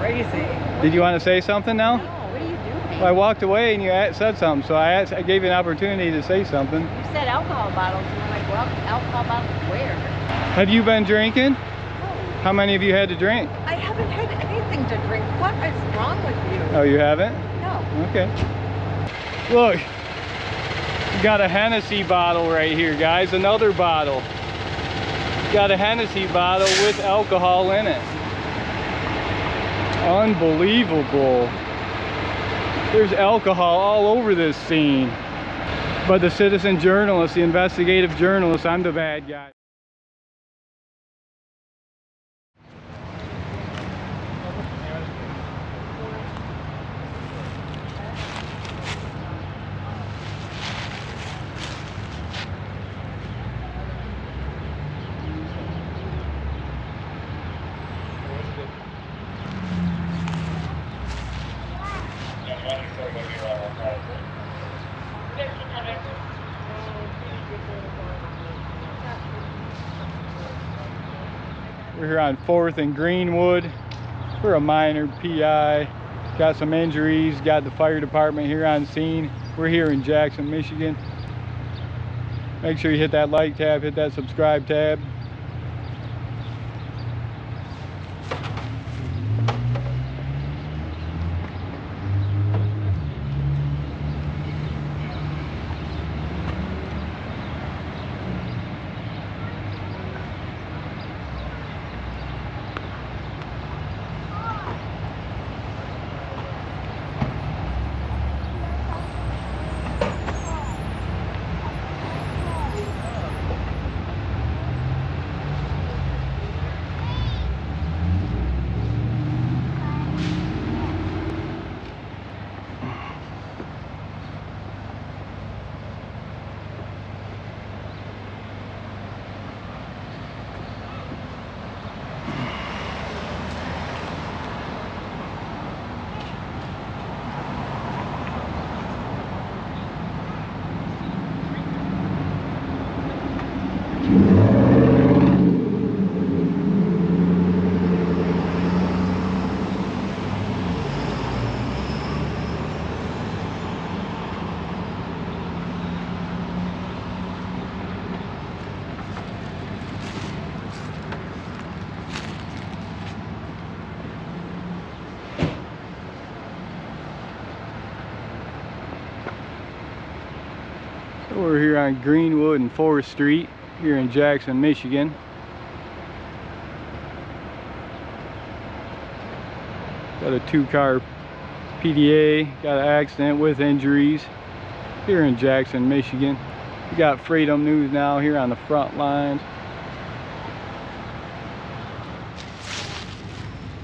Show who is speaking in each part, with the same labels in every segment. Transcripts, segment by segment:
Speaker 1: crazy.
Speaker 2: Did you want to say something now?
Speaker 1: No, what are you doing?
Speaker 2: Well, I walked away and you said something, so I gave you an opportunity to say something.
Speaker 1: You said alcohol bottles, and I'm like, well, alcohol bottles where?
Speaker 2: Have you been drinking?
Speaker 1: No.
Speaker 2: How many have you had to drink?
Speaker 1: I haven't had anything to drink. What is wrong with you?
Speaker 2: Oh, you haven't?
Speaker 1: No.
Speaker 2: Okay. Look, we got a Hennessy bottle right here, guys. Another bottle. Got a Hennessy bottle with alcohol in it. Unbelievable. There's alcohol all over this scene. But the citizen journalist, the investigative journalist, I'm the bad guy. We're here on 4th and Greenwood for a minor PI. Got some injuries, got the fire department here on scene. We're here in Jackson, Michigan. Make sure you hit that like tab, hit that subscribe tab. We're here on Greenwood and 4th Street here in Jackson, Michigan. Got a 2-car PDA, got an accident with injuries here in Jackson, Michigan. We got Freedom News now here on the front lines.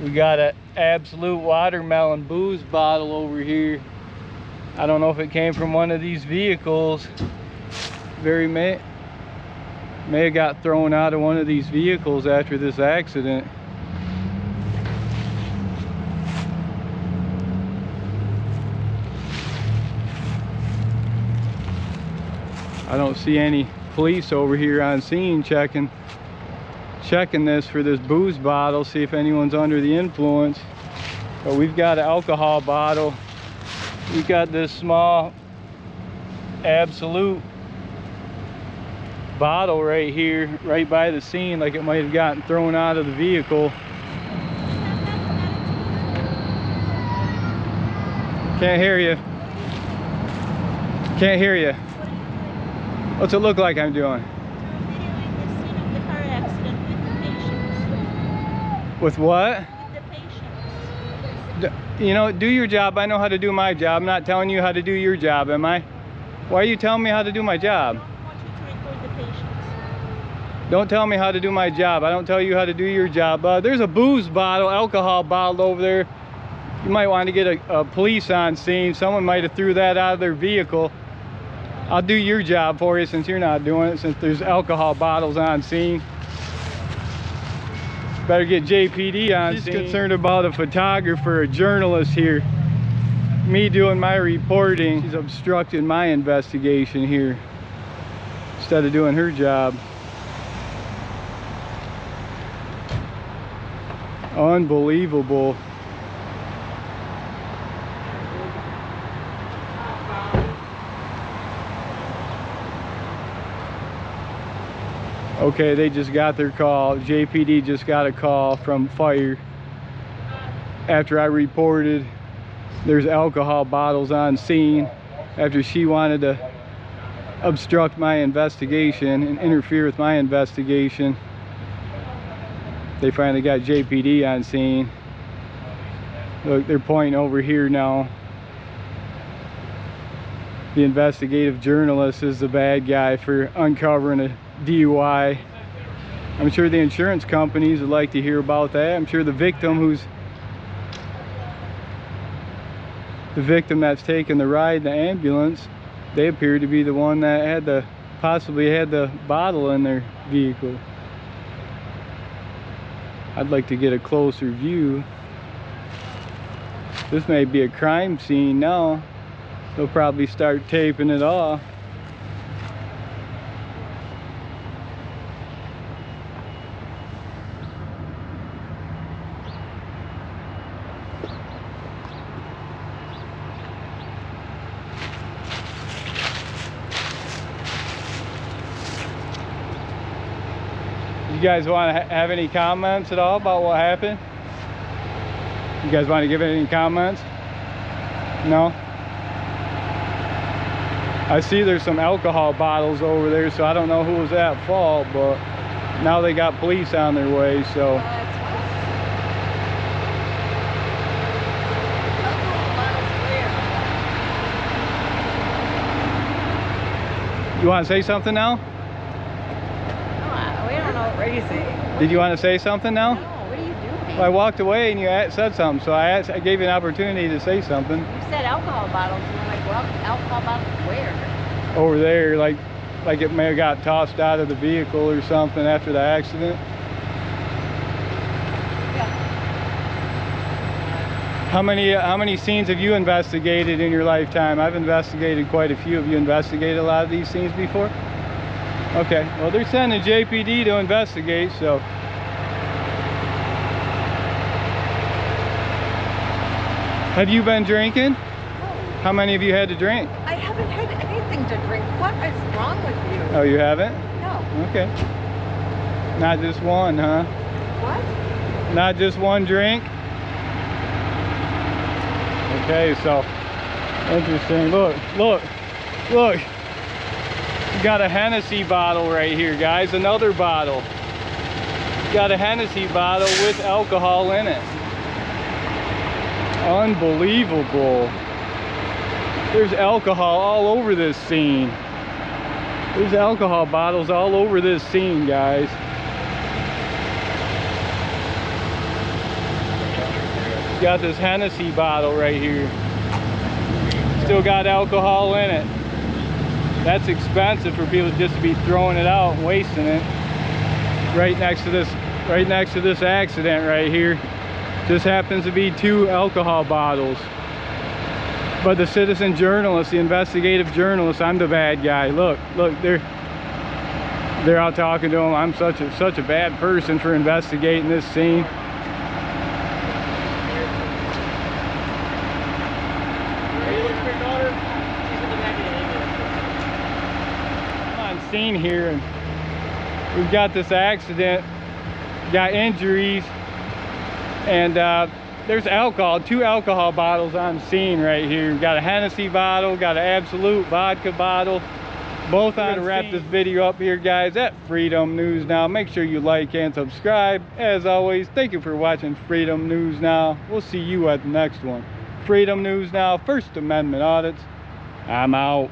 Speaker 2: We got an Absolute watermelon booze bottle over here. I don't know if it came from one of these vehicles. Very may have got thrown out of one of these vehicles after this accident. I don't see any police over here on scene checking this for this booze bottle, see if anyone's under the influence. But we've got an alcohol bottle. We've got this small Absolute bottle right here, right by the scene, like it might have gotten thrown out of the vehicle. Can't hear you. Can't hear you. What's it look like I'm doing? With what?
Speaker 3: With the patients.
Speaker 2: You know, do your job. I know how to do my job. I'm not telling you how to do your job, am I? Why are you telling me how to do my job?
Speaker 3: I don't want you to record the patients.
Speaker 2: Don't tell me how to do my job. I don't tell you how to do your job. There's a booze bottle, alcohol bottle over there. You might want to get a police on scene. Someone might have threw that out of their vehicle. I'll do your job for you since you're not doing it, since there's alcohol bottles on scene. Better get JPD on scene. He's concerned about a photographer, a journalist here. Me doing my reporting. She's obstructing my investigation here instead of doing her job. Unbelievable. Okay, they just got their call. JPD just got a call from fire after I reported there's alcohol bottles on scene, after she wanted to obstruct my investigation and interfere with my investigation. They finally got JPD on scene. Look, they're pointing over here now. The investigative journalist is the bad guy for uncovering a DUI. I'm sure the insurance companies would like to hear about that. I'm sure the victim that's taking the ride in the ambulance, they appear to be the one that had possibly had the bottle in their vehicle. I'd like to get a closer view. This may be a crime scene now. They'll probably start taping it off. You guys want to have any comments at all about what happened? You guys want to give any comments? No? I see there's some alcohol bottles over there, so I don't know who was at fault, but now they got police on their way, so. You want to say something now?
Speaker 1: We don't know what you're saying.
Speaker 2: Did you want to say something now?
Speaker 1: No, what are you doing?
Speaker 2: Well, I walked away and you said something, so I gave you an opportunity to say something.
Speaker 1: You said alcohol bottles, and I'm like, well, alcohol bottles where?
Speaker 2: Over there, like it may have got tossed out of the vehicle or something after the accident.
Speaker 1: Yeah.
Speaker 2: How many scenes have you investigated in your lifetime? I've investigated quite a few. Have you investigated a lot of these scenes before? Okay, well, they're sending JPD to investigate, so. Have you been drinking?
Speaker 1: No,
Speaker 2: How many of you had to drink?
Speaker 1: I haven't had anything to drink. What is wrong with you?
Speaker 2: Oh, you haven't?
Speaker 1: No.
Speaker 2: Okay. Not just one, huh?
Speaker 1: What?
Speaker 2: Not just one drink? Okay, so interesting. Look. You got a Hennessy bottle right here, guys. Another bottle. You got a Hennessy bottle with alcohol in it. Unbelievable. There's alcohol all over this scene. There's alcohol bottles all over this scene, guys. Got this Hennessy bottle right here. Still got alcohol in it. That's expensive for people just to be throwing it out and wasting it. Right next to this accident right here. Just happens to be 2 alcohol bottles. But the citizen journalist, the investigative journalist, I'm the bad guy. Look, they're out talking to him. I'm such a bad person for investigating this scene. Scene here, and we've got this accident, got injuries, and there's alcohol, 2 alcohol bottles on scene right here. We've got a Hennessy bottle, got an Absolute vodka bottle, both on. I'm gonna wrap this video up here, guys, at Freedom News Now. Make sure you like and subscribe. As always, thank you for watching Freedom News Now. We'll see you at the next one. Freedom News Now, First Amendment audits. I'm out.